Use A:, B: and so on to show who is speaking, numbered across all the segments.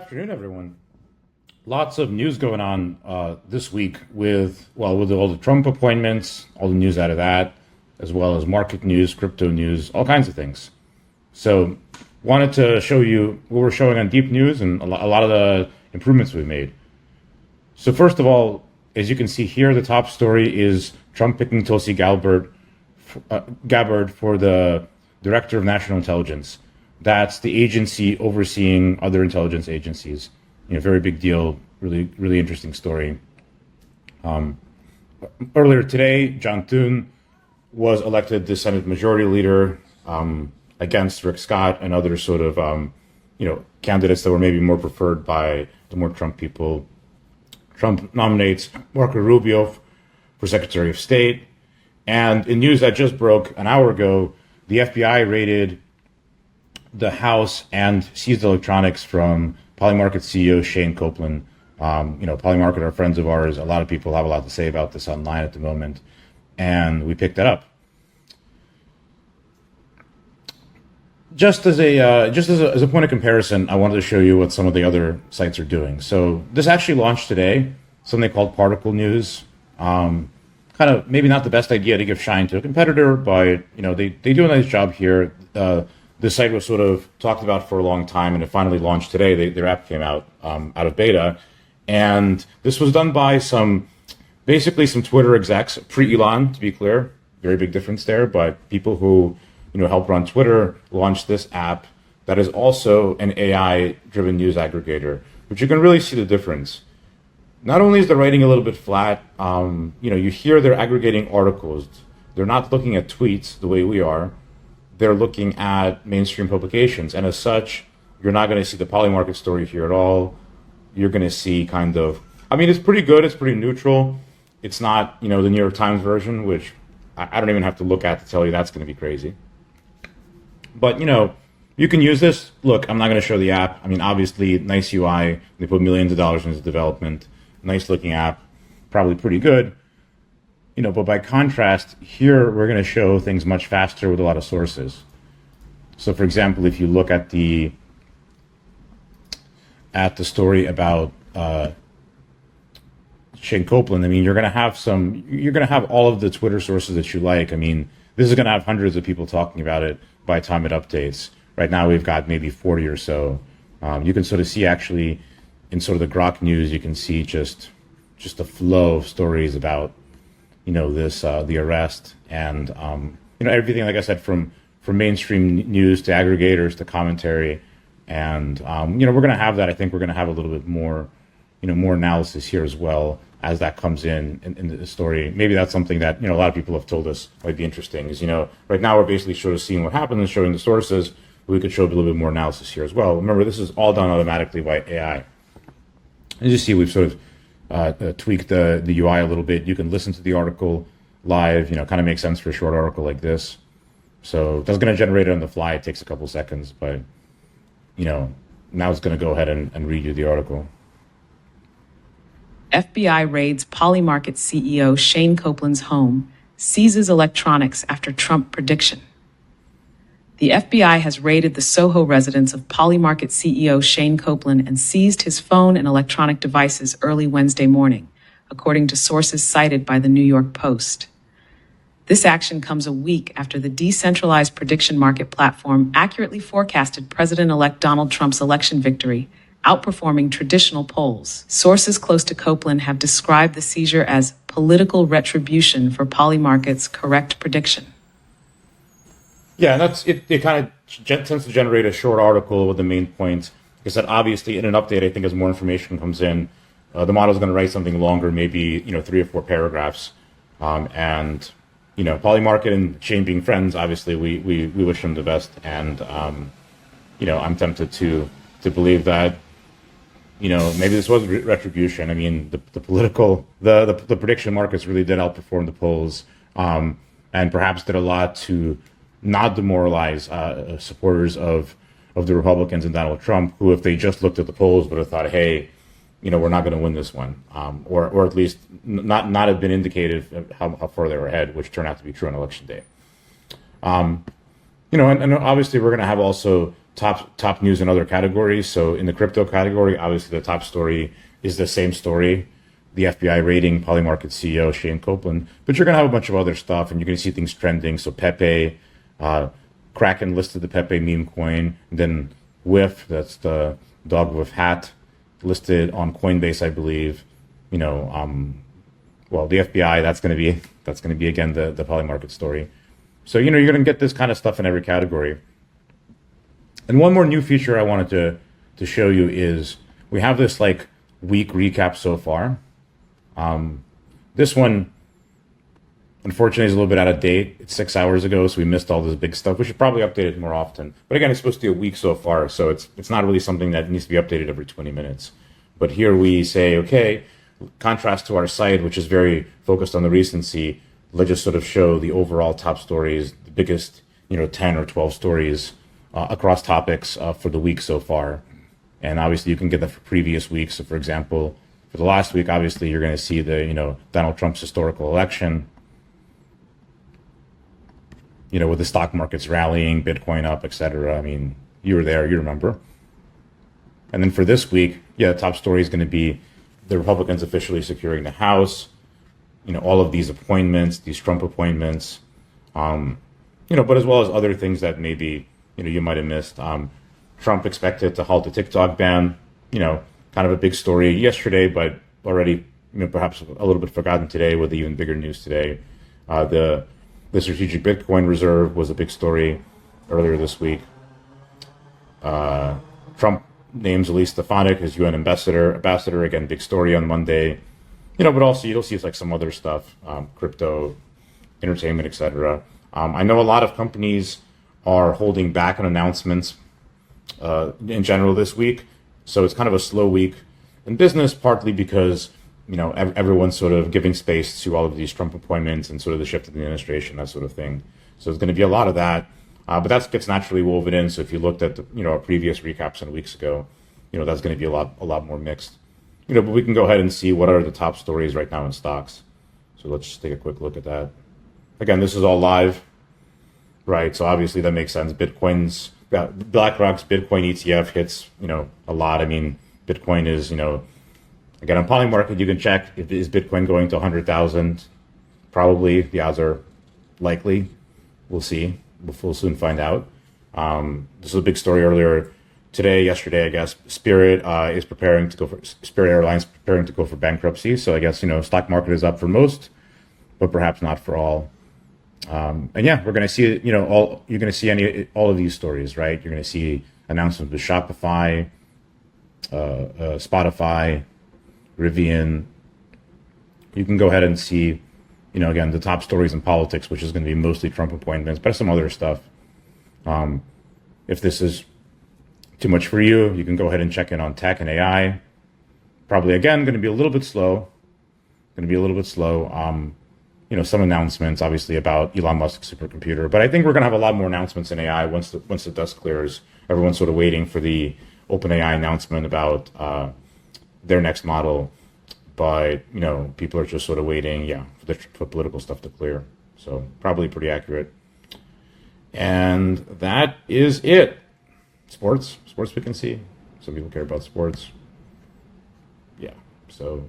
A: Afternoon, everyone. Lots of news going on this week with all the Trump appointments, all the news out of that, as well as market news, crypto news, all kinds of things. So, wanted to show you what we're showing on DeepNewz and a lot of the improvements we've made. So, first of all, as you can see here, the top story is Trump picking Tulsi Gabbard for the Director of National Intelligence. That's the agency overseeing other intelligence agencies. Very big deal, really interesting story. Earlier today, John Thune was elected the Senate Majority Leader against Rick Scott and other sort of, candidates that were maybe more preferred by the more Trump people. Trump nominates Marco Rubio for Secretary of State. And in news that just broke an hour ago, the FBI raided the house and seized electronics from Polymarket CEO Shane Copeland. Polymarket are friends of ours. A lot of people have a lot to say about this online at the moment, and we picked that up. Just as a point of comparison, I wanted to show you what some of the other sites are doing. So this actually launched today, something called Particle News. Kind of maybe not the best idea to give shine to a competitor, but they do a nice job here. This site was sort of talked about for a long time, and it finally launched today. Their app came out of beta, and this was done by basically some Twitter execs, pre-Elon, to be clear. Very big difference there, but people who help run Twitter launched this app that is also an AI-driven news aggregator, which you can really see the difference. Not only is the writing a little bit flat, you hear they're aggregating articles. They're not looking at tweets the way we are. They're looking at mainstream publications. And as such, you're not going to see the Polymarket story here at all. You're going to see it's pretty good. It's pretty neutral. It's not, the New York Times version, which I don't even have to look at to tell you that's going to be crazy. But, you can use this. Look, I'm not going to show the app. Obviously, nice UI. They put millions of dollars into development. Nice looking app. Probably pretty good. But by contrast, here we're going to show things much faster with a lot of sources. So, for example, if you look at the story about Shane Copeland, you're going to have all of the Twitter sources that you like. This is going to have hundreds of people talking about it by the time it updates. Right now, we've got maybe 40 or so. You can sort of see actually in sort of the Grok news, you can see just a flow of stories about the arrest and everything, like I said, from mainstream news to aggregators to commentary, and we're going to have that. I think we're going to have a little bit more more analysis here as well as that comes in the story. Maybe that's something that a lot of people have told us might be interesting. Is right now we're basically sort of seeing what happened and showing the sources, but we could show a little bit more analysis here as well. Remember, this is all done automatically by AI. As you see, we've sort of tweak the UI a little bit. You can listen to the article live, kind of makes sense for a short article like this. So that's going to generate it on the fly. It takes a couple seconds, but, now it's going to go ahead and read you the article.
B: FBI raids Polymarket CEO Shane Copeland's home, seizes electronics after Trump prediction. The FBI has raided the Soho residence of Polymarket CEO Shane Copeland and seized his phone and electronic devices early Wednesday morning, according to sources cited by the New York Post. This action comes a week after the decentralized prediction market platform accurately forecasted President-elect Donald Trump's election victory, outperforming traditional polls. Sources close to Copeland have described the seizure as political retribution for Polymarket's correct prediction.
A: Yeah, and that's it. It kind of tends to generate a short article with the main points. Because that obviously in an update, I think as more information comes in, the model is going to write something longer, maybe 3 or 4 paragraphs. And Polymarket and Shane being friends, obviously we wish him the best. And I'm tempted to believe that maybe this was retribution. The prediction markets really did outperform the polls, and perhaps did a lot to not demoralize supporters of the Republicans and Donald Trump, who, if they just looked at the polls, would have thought, hey, we're not going to win this one, or at least not have been indicated how far they were ahead, which turned out to be true on election day. And obviously we're going to have also top news in other categories. So in the crypto category, obviously the top story is the same story, the FBI raiding Polymarket CEO Shane Copeland. But you're going to have a bunch of other stuff, and you're going to see things trending. So Pepe, Kraken listed the Pepe meme coin, and then Whiff, that's the dog with hat, listed on Coinbase, I believe. Well, the FBI, that's going to be again the Polymarket story. So you're going to get this kind of stuff in every category. And one more new feature I wanted to show you is we have this like week recap so far. This one, unfortunately, is a little bit out of date. It's 6 hours ago, so we missed all this big stuff. We should probably update it more often. But again, it's supposed to be a week so far, so it's not really something that needs to be updated every 20 minutes. But here we say, okay, contrast to our site, which is very focused on the recency, let's just sort of show the overall top stories, the biggest 10 or 12 stories across topics for the week so far. And obviously you can get that for previous weeks. So for example, for the last week, obviously you're going to see the Donald Trump's historical election, with the stock markets rallying, Bitcoin up, etc. I mean, you were there, you remember. And then for this week, the top story is going to be the Republicans officially securing the House, all of these appointments, these Trump appointments, but as well as other things that maybe, you might have missed. Trump expected to halt the TikTok ban, kind of a big story yesterday, but already, perhaps a little bit forgotten today with even bigger news today. The strategic Bitcoin reserve was a big story earlier this week. Trump names Elise Stefanik as UN ambassador. Again, big story on Monday. But also you'll see it's like some other stuff, crypto, entertainment, etc. I know a lot of companies are holding back on announcements in general this week. So it's kind of a slow week in business, partly because, everyone's sort of giving space to all of these Trump appointments and sort of the shift in the administration, that sort of thing. So there's going to be a lot of that. But that gets naturally woven in. So if you looked at our previous recaps on weeks ago, that's going to be a lot more mixed. But we can go ahead and see what are the top stories right now in stocks. So let's just take a quick look at that. Again, this is all live, right? So obviously that makes sense. BlackRock's Bitcoin ETF hits, a lot. I mean, Bitcoin is, again, on Polymarket, you can check is Bitcoin going to 100,000? Probably. The odds are likely. We'll see. We'll soon find out. This was a big story earlier yesterday, I guess. Spirit Airlines preparing to go for bankruptcy. So I guess, stock market is up for most, but perhaps not for all. And we're going to see, you're going to see all of these stories, right? You're going to see announcements with Shopify, Spotify, Rivian. You can go ahead and see, again, the top stories in politics, which is going to be mostly Trump appointments, but some other stuff. If this is too much for you, you can go ahead and check in on tech and AI. Probably, again, going to be a little bit slow. Some announcements, obviously, about Elon Musk's supercomputer. But I think we're going to have a lot more announcements in AI once the dust clears. Everyone's sort of waiting for the OpenAI announcement about their next model. But, people are just sort of waiting, for political stuff to clear. So probably pretty accurate. And that is it. Sports we can see. Some people care about sports. So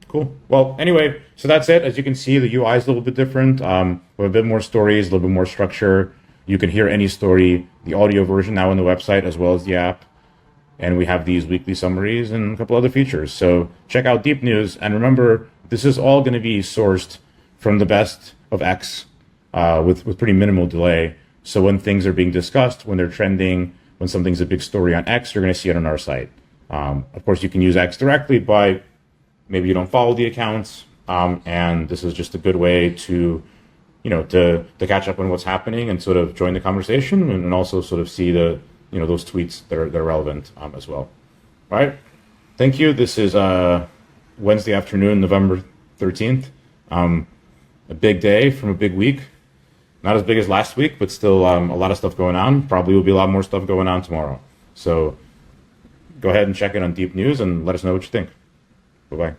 A: cool. Well, anyway, so that's it. As you can see, the UI is a little bit different. We have a bit more stories, a little bit more structure. You can hear any story, the audio version now on the website as well as the app. And we have these weekly summaries and a couple other features. So check out DeepNewz. And remember, this is all going to be sourced from the best of X with pretty minimal delay. So when things are being discussed, when they're trending, when something's a big story on X, you're going to see it on our site. Of course, you can use X directly, but maybe you don't follow the accounts. And this is just a good way to catch up on what's happening and sort of join the conversation and also sort of see those tweets that are relevant as well. All right. Thank you. This is Wednesday afternoon, November 13th. A big day from a big week. Not as big as last week, but still a lot of stuff going on. Probably will be a lot more stuff going on tomorrow. So go ahead and check in on DeepNewz and let us know what you think. Bye-bye.